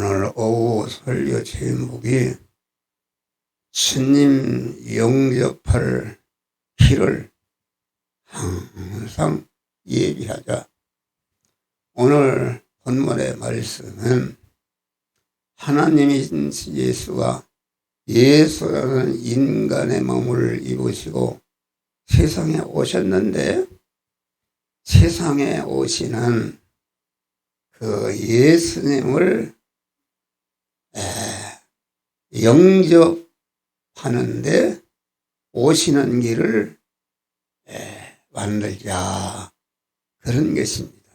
오늘 오후 설교 제목이 주님 영접할 길을 항상 예비하자. 오늘 본문의 말씀은 하나님이신 예수가 예수라는 인간의 몸을 입으시고 세상에 오셨는데, 세상에 오시는 그 예수님을 영접하는데 오시는 길을 만들자, 그런 것입니다.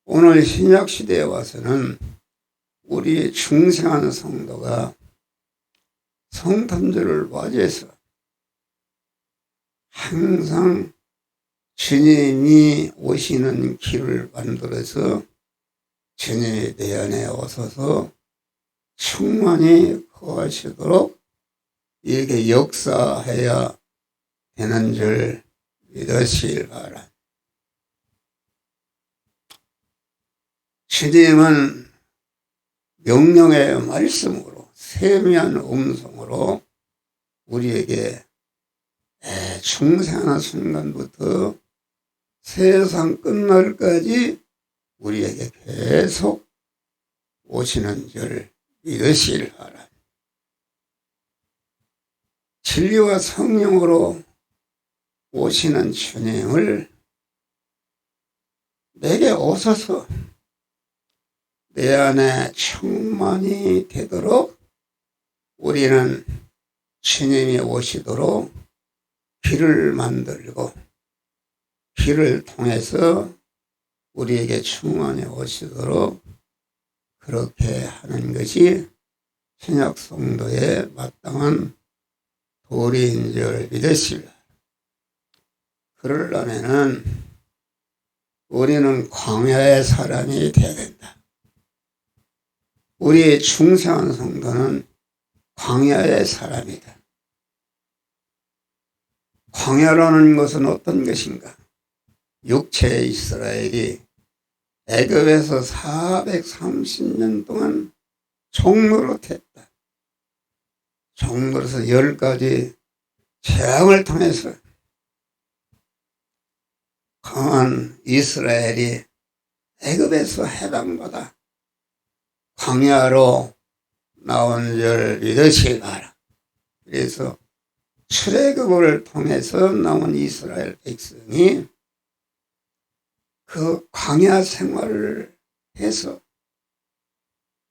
오늘 신약시대에 와서는 우리 중생한 성도가 성탄절을 맞이해서 항상 주님이 오시는 길을 만들어서 주님이 내 안에 오셔서 충만히 거하시도록 이렇게 역사해야 되는 줄 믿으시길 바랍니다. 주님은 명령의 말씀으로, 세미한 음성으로 우리에게 중생하는 순간부터 세상 끝날까지 우리에게 계속 오시는 줄 믿으시길 바랍니다. 진리와 성령으로 오시는 주님을 내게 오셔서 내 안에 충만이 되도록 우리는 주님이 오시도록 길을 만들고, 길을 통해서 우리에게 충만히 오시도록 그렇게 하는 것이 신약 성도의 마땅한 도리인 줄 믿으시라. 그러려면 우리는 광야의 사람이 되어야 된다. 우리의 중생한 성도는 광야의 사람이다. 광야라는 것은 어떤 것인가? 육체의 이스라엘이 애굽에서 430년 동안 종노릇했다. 종노릇에서 10가지 재앙을 통해서 강한 이스라엘이 애굽에서 해방받아 광야로 나온 줄 믿으시기 바라. 그래서 출애굽을 통해서 나온 이스라엘 백성이 그 광야 생활을 해서,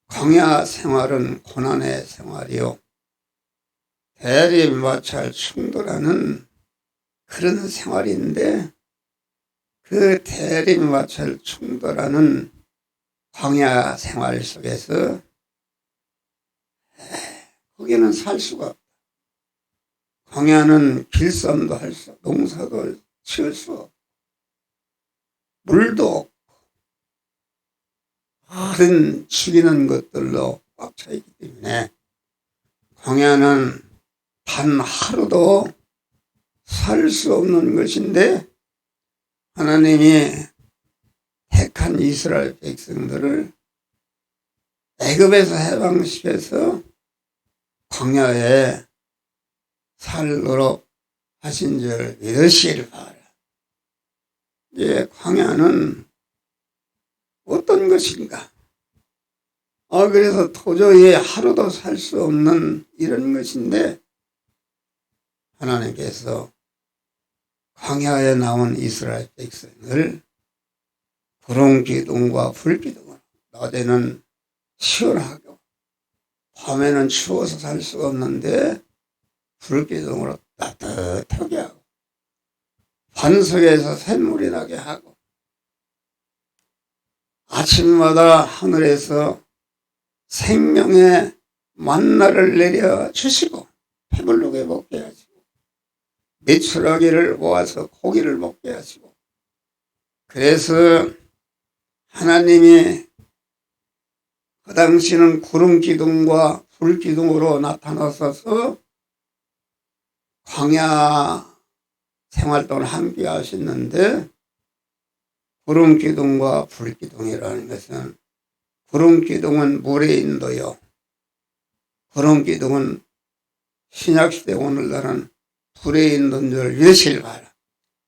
광야 생활은 고난의 생활이요, 대립마찰 충돌하는 그런 생활인데, 그 대립마찰 충돌하는 광야 생활 속에서 거기는 살 수가 없다. 광야는 길쌈도 할 수 없고 농사도 지을 수 없고 물도 없고 다른 죽이는 것들로 꽉 차 있기 때문에 광야는 단 하루도 살 수 없는 것인데, 하나님이 택한 이스라엘 백성들을 애굽에서 해방시켜서 광야에 살도록 하신 줄 믿으시길 바라. 광야는 어떤 것인가? 그래서 도저히 하루도 살 수 없는 이런 것인데, 하나님께서 광야에 나온 이스라엘 백성을 구름기둥과 불기둥으로, 낮에는 시원하고 밤에는 추워서 살 수가 없는데 불기둥으로 따뜻하게 하고, 반석에서 샘물이 나게 하고, 아침마다 하늘에서 생명의 만나를 내려 주시고 배부르게 먹게 하시고, 메추라기를 모아서 고기를 먹게 하시고, 그래서 하나님이 그 당시는 구름기둥과 불기둥으로 나타나셔서 광야 생활동을 함께 하셨는데, 구름기둥과 불기둥이라는 것은 구름기둥은 물의 인도요. 구름기둥은 신약시대 오늘날은 불의 인도인 줄 믿으시길 바라.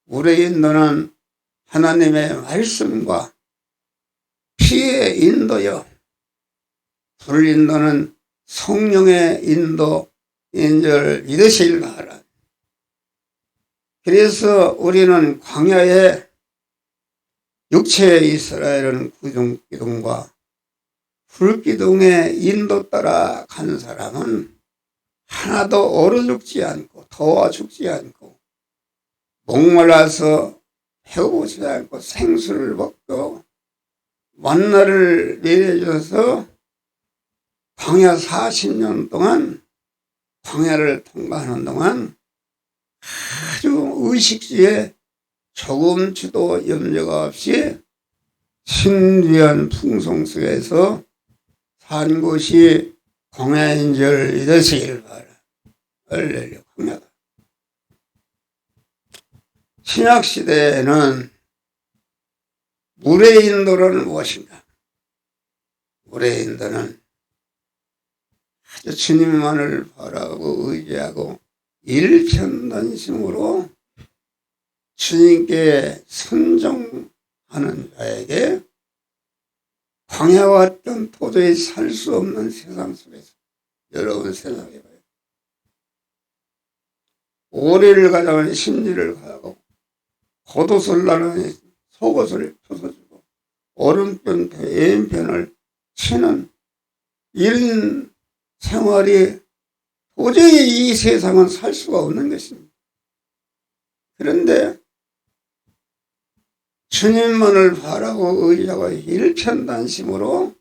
물의 인도는 하나님의 말씀과 피의 인도요. 불 인도는 성령의 인도인 줄 믿으시길 바라. 그래서 우리는 광야에 육체의 이스라엘은 구름기둥과 불기둥의 인도 따라 간 사람은 하나도 얼어 죽지 않고 더워 죽지 않고 목말라서 배고프지 않고 생수를 먹고 만나를 내려줘서 광야 40년 동안 광야를 통과하는 동안 아주 의식주에 조금치도 염려가 없이 신비한 풍성 속에서 산 곳이 광야인 줄 믿으시길 바라. 할렐루야. 광야다. 신약시대에는 물의 인도는 무엇인가? 물의 인도는 아주 주님만을 바라고 의지하고 일편단심으로 주님께 순종하는 자에게 광야와 같은 도저히 살 수 없는 세상 속에서 여러분 생각해봐요. 오리를 가져가는 심리를 가고 겉옷을 나는 속옷을 벗어주고 오른편 왼편을 치는 이런 생활이 도저히 이 세상은 살 수가 없는 것입니다. 그런데 주님만을 바라고 의지하고 일편단심으로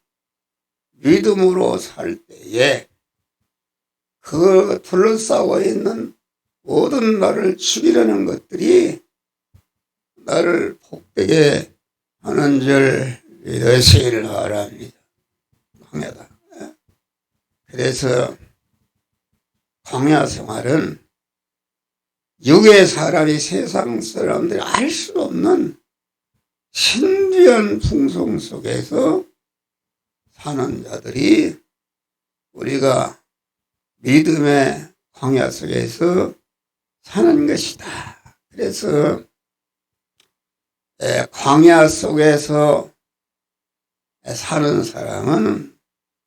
믿음으로 살 때에 그 둘러싸고 있는 모든 나를 죽이려는 것들이 나를 복되게 하는 줄 믿으시길 바랍니다. 광야다. 그래서 광야 생활은 육의 사람이 세상 사람들이 알 수 없는 신비한 풍성 속에서 사는 자들이 우리가 믿음의 광야 속에서 사는 것이다. 그래서 광야 속에서 사는 사람은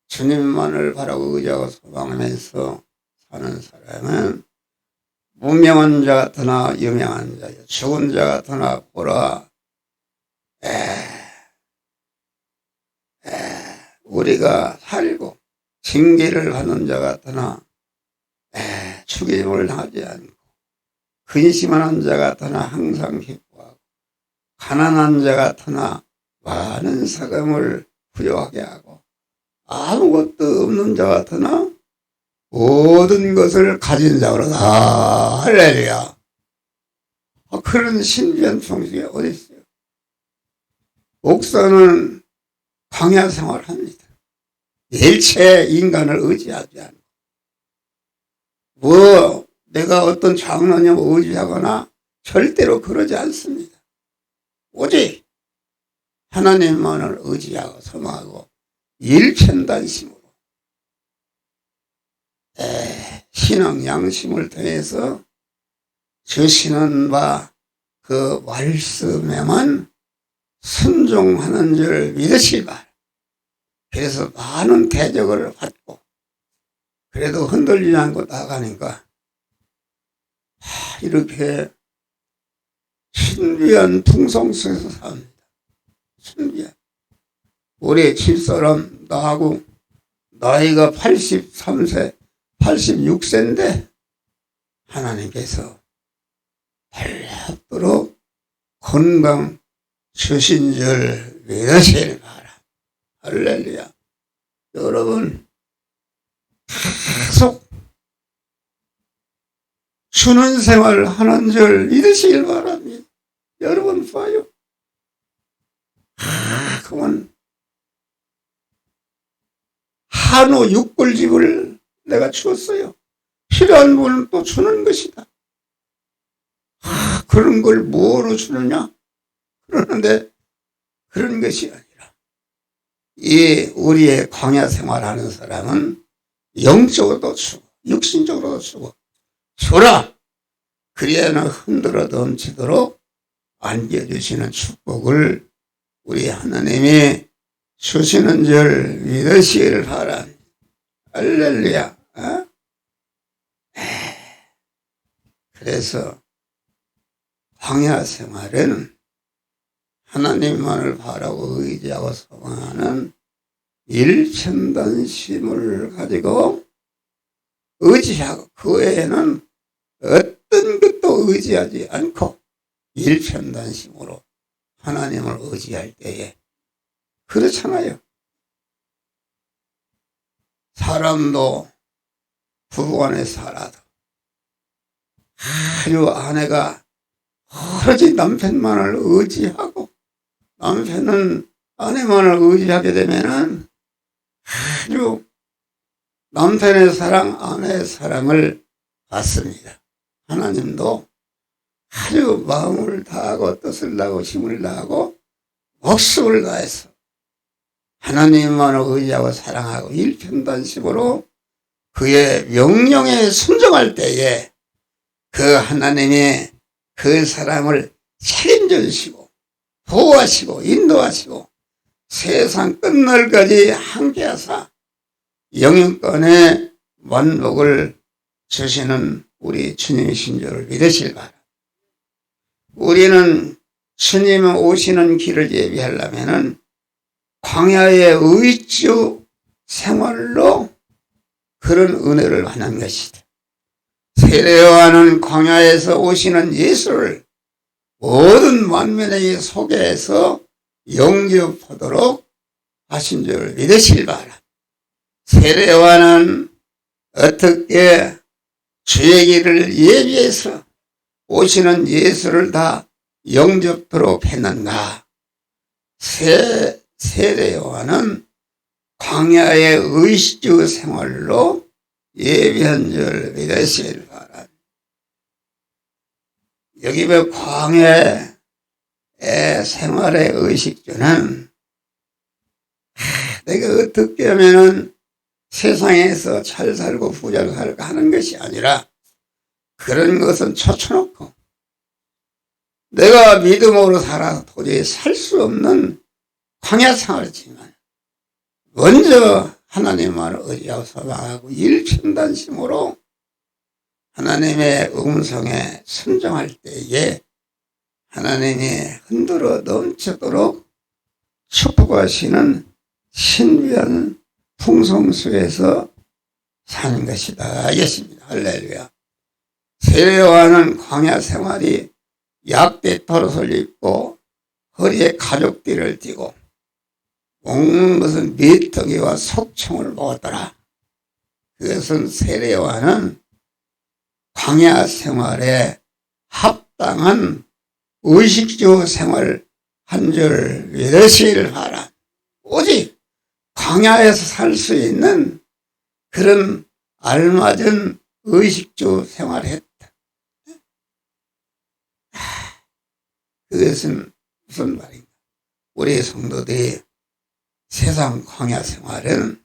주님만을 바라고 의지하고 소망하면서 사는 사람은 무명한 자 같으나 유명한 자요. 죽은 자 같으나 보라. 우리가 살고 징계를 받는 자 같으나 죽임을 하지 않고 근심하는 자 같으나 항상 기뻐하고 가난한 자 같으나 많은 사금을 부여하게 하고 아무것도 없는 자 같으나 모든 것을 가진 자로다. 할렐루야. 그런 신비한 풍속이 어디 있어요? 목사는 광야 생활합니다. 일체 인간을 의지하지 않고 내가 어떤 장로님 의지하거나 절대로 그러지 않습니다. 오직 하나님만을 의지하고 소망하고 일편단심으로 신앙 양심을 통해서 주시는 바 그 말씀에만 순종하는 줄 믿으시기 바랍니다. 그래서 많은 대적을 받고 그래도 흔들리지 않고 나가니까 이렇게 신비한 풍성 속에서 삽니다. 신비한. 우리 집사람 나하고 나이가 83세, 86세인데 하나님께서 달랍도록 건강 주신 줄 믿으시길 바라. 할렐루야. 여러분 계속 주는 생활을 하는 줄 믿으시길 바랍니다. 여러분 봐요. 그건 한우 6불집을 내가 주었어요. 필요한 분은 또 주는 것이다. 그런 걸 뭐로 주느냐? 그러는데 그런 것이 아니라 이 우리의 광야 생활하는 사람은 영적으로도 주고 육신적으로도 주고 주라 그리야는 흔들어 넘치도록 안겨주시는 축복을 우리 하나님이 주시는 줄 믿으시길 바랍니다. 할렐루야. 그래서 광야 생활은 하나님만을 바라고 의지하고 소망하는 일편단심을 가지고 의지하고 그 외에는 어떤 것도 의지하지 않고 일편단심으로 하나님을 의지할 때에 그렇잖아요. 사람도 부부간에 살아도 아주 아내가 오로지 남편만을 의지하고 남편은 아내만을 의지하게 되면은 아주 남편의 사랑, 아내의 사랑을 받습니다. 하나님도 아주 마음을 다하고 뜻을 다하고 힘을 다하고 목숨을 다해서 하나님만을 의지하고 사랑하고 일편단심으로 그의 명령에 순종할 때에 그 하나님의 그 사람을 책임져 주시고 보호하시고 인도하시고 세상 끝날까지 함께하사 영육간의 만복을 주시는 우리 주님이신 줄을 믿으실 바랍니다. 우리는 주님 오시는 길을 예비하려면은 광야의 의주 생활로 그런 은혜를 받는 것이다. 세례요한은 광야에서 오시는 예수를 모든 만민에게 소개해서 영접하도록 하신 줄 믿으실 바랍니다. 세례요한은 어떻게 주의 길을 예비해서 오시는 예수를 다 영접토록 했는가? 세례요한은 광야의 의식주 생활로 예비한 줄 믿으시길 바랍니다. 여기 왜 광야의 생활의 의식주는 내가 어떻게 하면은 세상에서 잘 살고 부자로 살까 하는 것이 아니라 그런 것은 쳐쳐놓고 내가 믿음으로 살아서 도저히 살 수 없는 광야 생활이지만 먼저 하나님만을 의지하고 소망하고 일편단심으로 하나님의 음성에 순종할 때에 하나님이 흔들어 넘치도록 축복하시는 신비한 풍성수에서 사는 것이다 알겠습니다. 할렐루야. 세례요한은 광야 생활이 약대 털옷을 입고 허리에 가죽띠를 띠고 먹는 것은 메뚜기와 속충을 먹었더라. 그것은 세례요한은 광야 생활에 합당한 의식주 생활 한 줄 믿으시길 바라. 오직 광야에서 살 수 있는 그런 알맞은 의식주 생활을 했다. 그것은 무슨 말인가? 우리 성도들이 세상 광야 생활은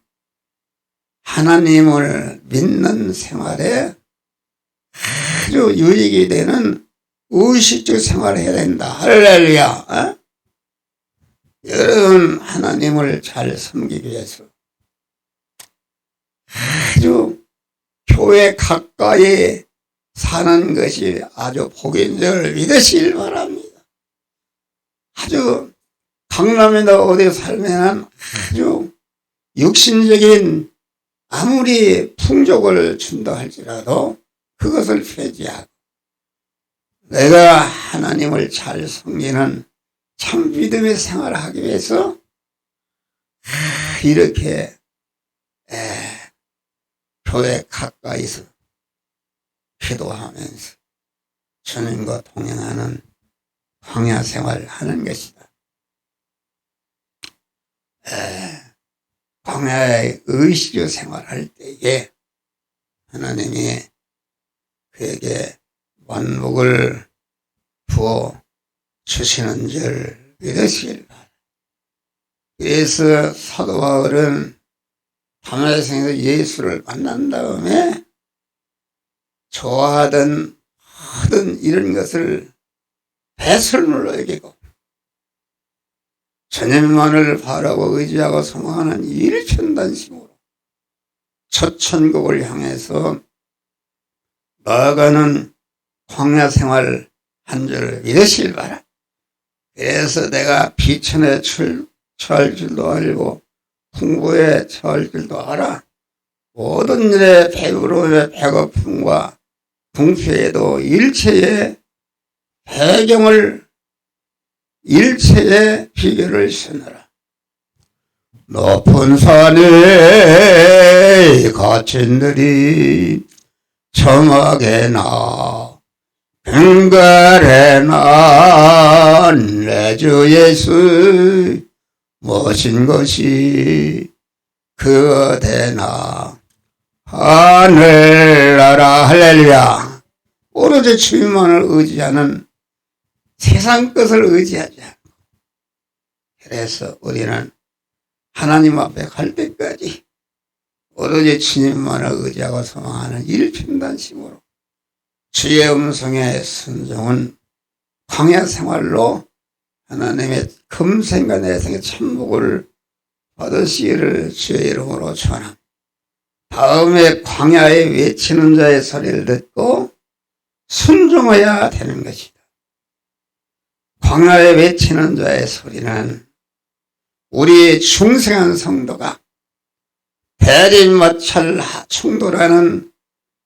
하나님을 믿는 생활에 아주 유익이 되는 의식주 생활을 해야 된다. 할렐루야. 여러분 하나님을 잘 섬기기 위해서 아주 교회 가까이 사는 것이 아주 복인 줄 믿으시길 바랍니다. 아주 강남에다 어디 살면 아주 육신적인 아무리 풍족을 준다 할지라도 그것을 폐지하고 내가 하나님을 잘 섬기는 참 믿음의 생활을 하기 위해서 이렇게 교회 가까이서 기도하면서 주님과 동행하는 광야 생활을 하는 것이다. 광야의 의식주 생활할 때에 하나님이 그에게 만복을 부어 주시는 줄 믿으시길 바랍니다. 그래서 사도 바울은 다메섹에서 예수를 만난 다음에 좋아하던 하던 이런 것을 배설물로 여기고 주님만을 바라고 의지하고 소망하는 일편단심으로 첫 천국을 향해서 나아가는 광야 생활 한 줄을 믿으실 바라. 그래서 내가 비천에 처할 줄도 알고 풍부에 처할 줄도 알아. 모든 일에 배부름에 배고픔과 궁핍에도 일체의 비결을 쓰느라. 높은 산에 갇힌 들이 저막에나 뱅갈에나 내 주 예수 모신 것이 그대나 하늘나라. 할렐루야. 오로지 주님만을 의지하는 세상 것을 의지하지 않고, 그래서 우리는 하나님 앞에 갈 때까지 오로지 주님만을 의지하고 소망하는 일편단심으로 주의 음성에 순종은 광야 생활로 하나님의 금생과 내생의 천복을 받으시기를 주의 이름으로 축원합니다. 다음에 광야에 외치는 자의 소리를 듣고 순종해야 되는 것이다. 광야에 외치는 자의 소리는 우리의 중생한 성도가 대립마찰 충돌하는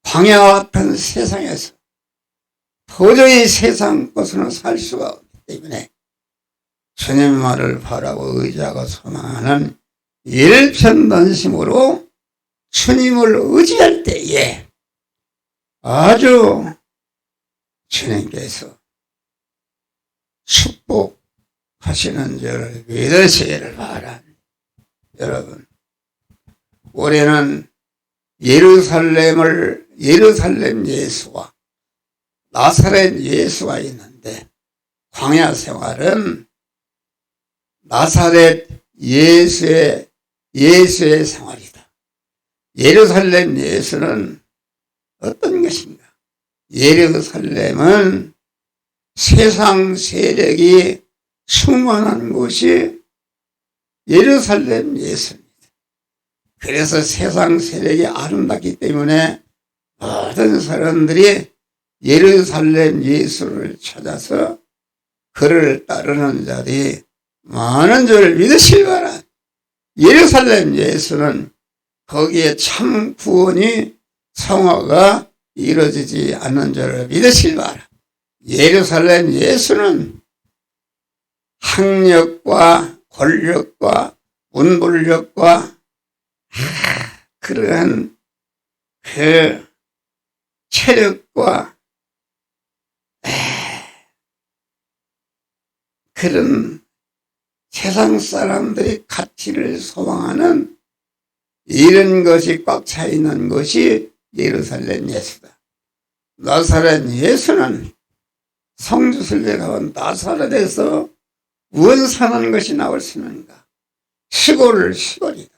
광야와 같은 세상에서 도저히 세상 것으로는 살 수가 없기 때문에 주님만을 바라고 의지하고 소망하는 일편단심으로 주님을 의지할 때에 아주 주님께서 축복하시는 줄 믿으시기를 바랍니다. 여러분, 올해는 예루살렘 예수와 나사렛 예수가 있는데, 광야 생활은 나사렛 예수의 생활이다. 예루살렘 예수는 어떤 것인가? 예루살렘은 세상 세력이 충만한 곳이 예루살렘 예수입니다. 그래서 세상 세력이 아름답기 때문에 모든 사람들이 예루살렘 예수를 찾아서 그를 따르는 자들이 많은 줄 믿으실 바라. 예루살렘 예수는 거기에 참 구원이 성화가 이루어지지 않는 줄 믿으실 바라. 예루살렘 예수는 학력과 권력과 문불력과 그러한 그 체력과 그런 세상 사람들이 가치를 소망하는 이런 것이 꽉 차 있는 것이 예루살렘 예수다. 나사렛 예수는 성주순례 가온 나사렛에서 무엇 사는 것이 나올 수 있는가? 시골이다.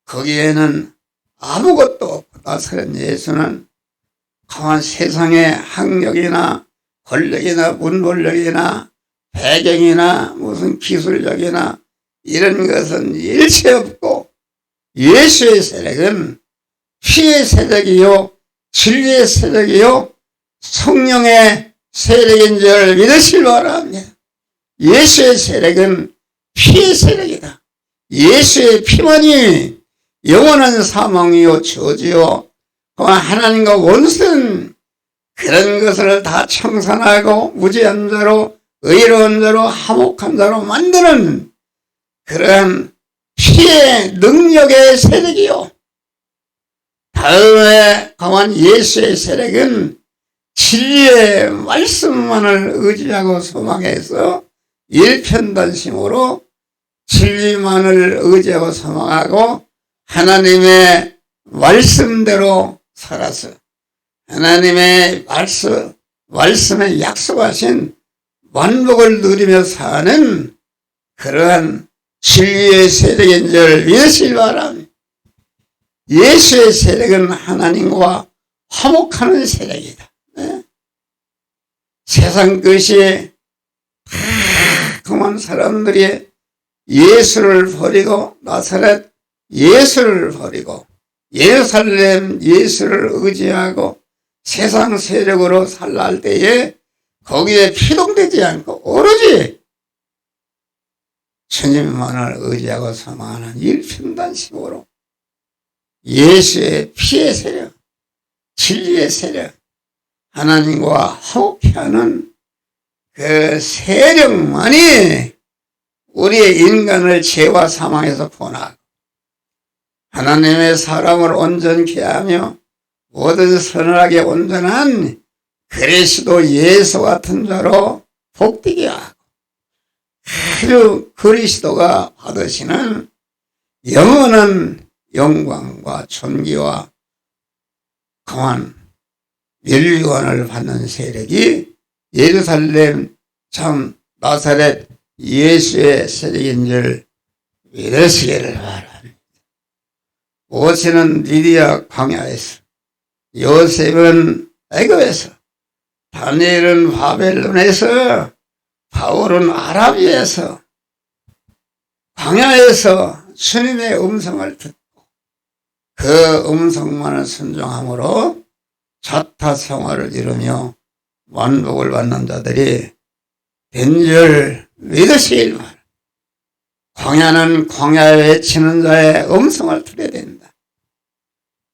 거기에는 아무것도 없고, 나사렛 예수는 강한 세상의 학력이나 권력이나 문벌력이나 배경이나 무슨 기술력이나 이런 것은 일체 없고, 예수의 세력은 피의 세력이요 진리의 세력이요 성령의 세력인 줄 믿으실 바랍니다. 예수의 세력은 피의 세력이다. 예수의 피만이 영원한 사망이요 저주요 하나님과 원수는 그런 것을 다 청산하고 무죄한 자로 의로운 자로 화목한 자로 만드는 그러한 피의 능력의 세력이요, 다음에 강한 예수의 세력은 진리의 말씀만을 의지하고 소망해서 일편단심으로 진리만을 의지하고 소망하고 하나님의 말씀대로 살아서 하나님의 말씀에 약속하신 만복을 누리며 사는 그러한 진리의 세력인 줄 믿으시기 바랍니다. 예수의 세력은 하나님과 화목하는 세력이다. 네? 세상 것이 다 그만 사람들이 예수를 버리고 나사렛 예수를 버리고 예루살렘 예수를 의지하고 세상 세력으로 살라할 때에 거기에 피동되지 않고 오로지 주님만을 의지하고 사망하는 일편단심으로 예수의 피의 세력, 진리의 세력, 하나님과 화목해하는 그 세력만이 우리의 인간을 죄와 사망에서 구원하고 하나님의 사람을 온전케 하며 모든 선하게 온전한 그리스도 예수 같은 자로 복되게 하고 그 그리스도가 받으시는 영원한 영광과 존귀와 강한 멸류관을 받는 세력이 예루살렘 참 나사렛 예수의 세력인 줄 믿으시기를 바랍니다. 모세는 미디아 광야에서, 요셉은 애굽에서, 다니엘은 바벨론에서, 바울은 아라비에서, 광야에서 주님의 음성을 듣고 그 음성만을 순종함으로 자타 생활을 이루며 만복을 받는 자들이 된 줄 믿으시길 바랍니다. 광야는 광야에 외치는 자의 음성을 들어야 된다.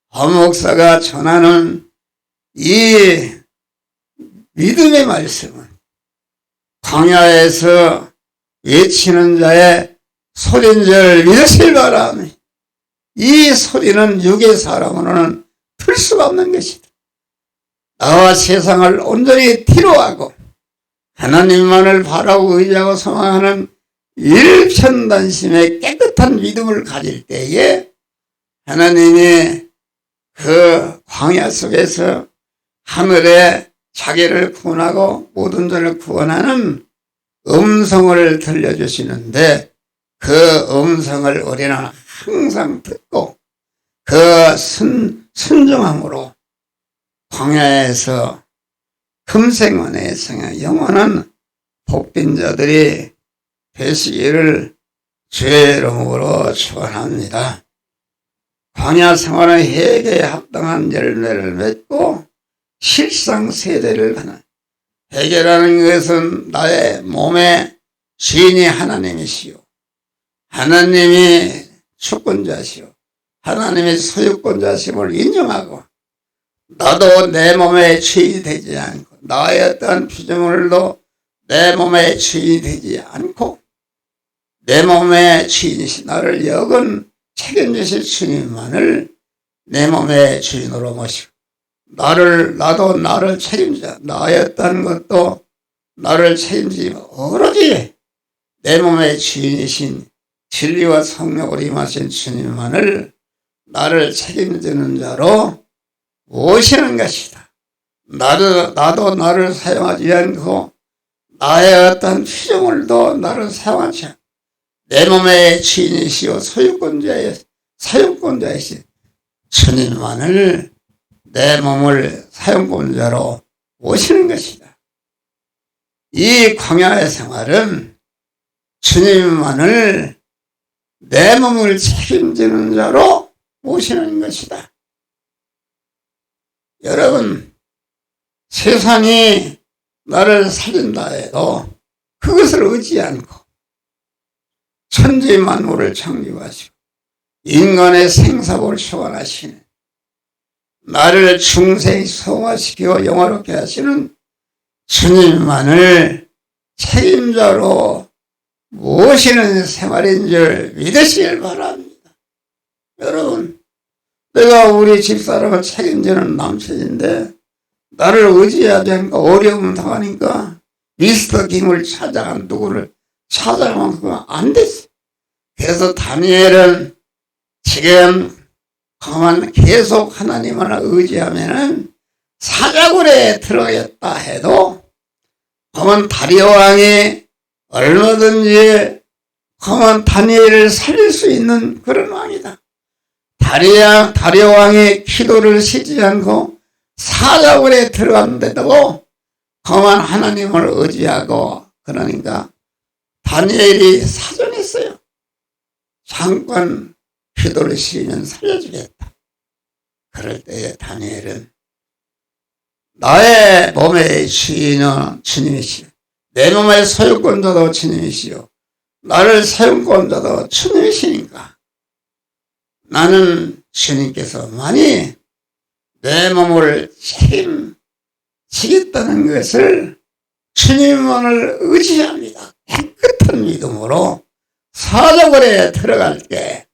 박목사가 전하는 이 믿음의 말씀은 광야에서 외치는 자의 소리인 줄 믿으시길 바랍니다. 이 소리는 육의 사람으로는 틀 수가 없는 것이다. 나와 세상을 온전히 뒤로하고 하나님만을 바라고 의지하고 소망하는 일편단심의 깨끗한 믿음을 가질 때에 하나님이 그 광야 속에서 하늘에 자기를 구원하고 모든 자를 구원하는 음성을 들려주시는데 그 음성을 우리는 항상 듣고 그 순종함으로 광야에서 금생원의 성의 영원한 복된 자들이 되시기를 주의 이름으로 축원합니다. 광야 생활은 회개에 합당한 열매를 맺고 실상 세대를 가는 회개라는 것은 나의 몸의 주인이 하나님이시오. 하나님이 주권자시오. 하나님의 소유권자심을 인정하고 나도 내 몸의 주인이 되지 않고 나의 어떠한 피조물도 내 몸의 주인이 되지 않고 내 몸의 주인이시 나를 영원 책임지실 주님만을 내 몸의 주인으로 모시고 나도 나를 책임져 나의 어떤 것도 나를 책임지지 오로지 내 몸의 주인이신 진리와 성령으로 임하신 주님만을 나를 책임지는 자로 모시는 것이다. 나도 나를 사용하지 않고 나의 어떤 피조물도 나를 사용하지 않고 내 몸의 주인이시오 사용권자이신 주님만을 내 몸을 사용권자로 모시는 것이다. 이 광야의 생활은 주님만을 내 몸을 책임지는 자로 모시는 것이다. 여러분, 세상이 나를 살린다 해도 그것을 의지 않고 천지 만물을 창조하시고 인간의 생사를 초월하시는 나를 중생히 성화시키고 영화롭게 하시는 주님만을 책임자로 모시는 생활인 줄 믿으시길 바랍니다. 여러분, 내가 우리 집사람을 책임지는 남편인데 나를 의지하지 않고 어려움 당하니까 미스터 김을 찾아간 누구를 찾아가면 안 됐어. 그래서 다니엘은 지금 그만 계속 하나님을 의지하면은 사자굴에 들어갔다 해도 그만 다리오 왕이 얼마든지 그러면 다니엘을 살릴 수 있는 그런 왕이다. 다리아 왕의 기도를 쉬지 않고 사자굴에 들어갔는데도 그만 하나님을 의지하고, 그러니까 다니엘이 사정했어요. 잠깐 기도를 쉬면 살려주겠다. 그럴 때에 다니엘은 나의 몸의 주인은 주님이시오. 내 몸의 소유권자도 주님이시오. 나를 사용권자도 주님이시니까 나는 주님께서 많이 내 몸을 책임지겠다는 것을 주님만을 의지합니다. 깨끗한 믿음으로 사자굴에 들어갈 때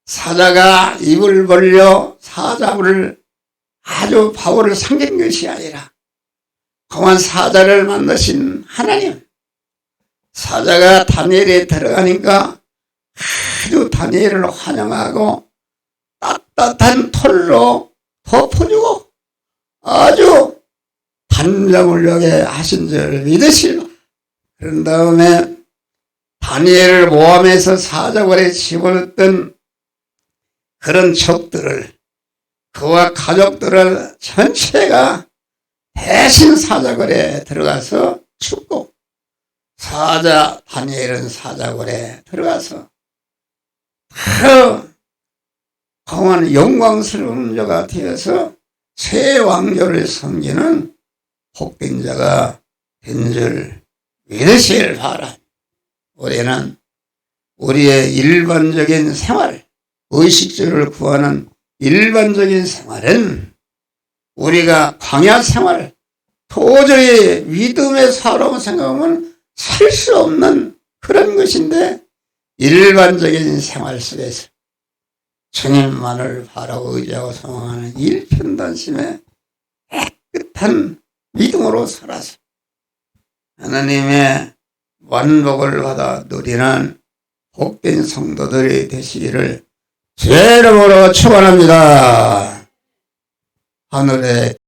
사자가 입을 벌려 사자굴을 아주 바울을 삼킨 것이 아니라 그만 사자를 만드신 하나님, 사자가 다니엘에 들어가니까 아주 다니엘을 환영하고 따뜻한 털로 덮어주고 아주 단잠을 여게 하신 줄 믿으시라. 그런 다음에 다니엘을 모함해서 사자굴에 집어넣었던 그런 적들을, 그와 가족들을 전체가 대신 사자굴에 들어가서 죽고, 다니엘은 사자굴에 들어가서 강한 영광스러운 자가 되어서 새 왕조를 섬기는 복된 자가 된 줄 믿으시길 바라. 우리는 우리의 일반적인 생활, 의식주를 구하는 일반적인 생활은 우리가 광야 생활, 도저히 믿음의 사람 생각하면 살 수 없는 그런 것인데, 일반적인 생활 속에서 주님만을 바라고 의지하고 소망하는 일편단심에 깨끗한 믿음으로 살아서 하나님의 완복을 받아 누리는 복된 성도들이 되시기를 주의 이름으로 축원합니다. 하늘에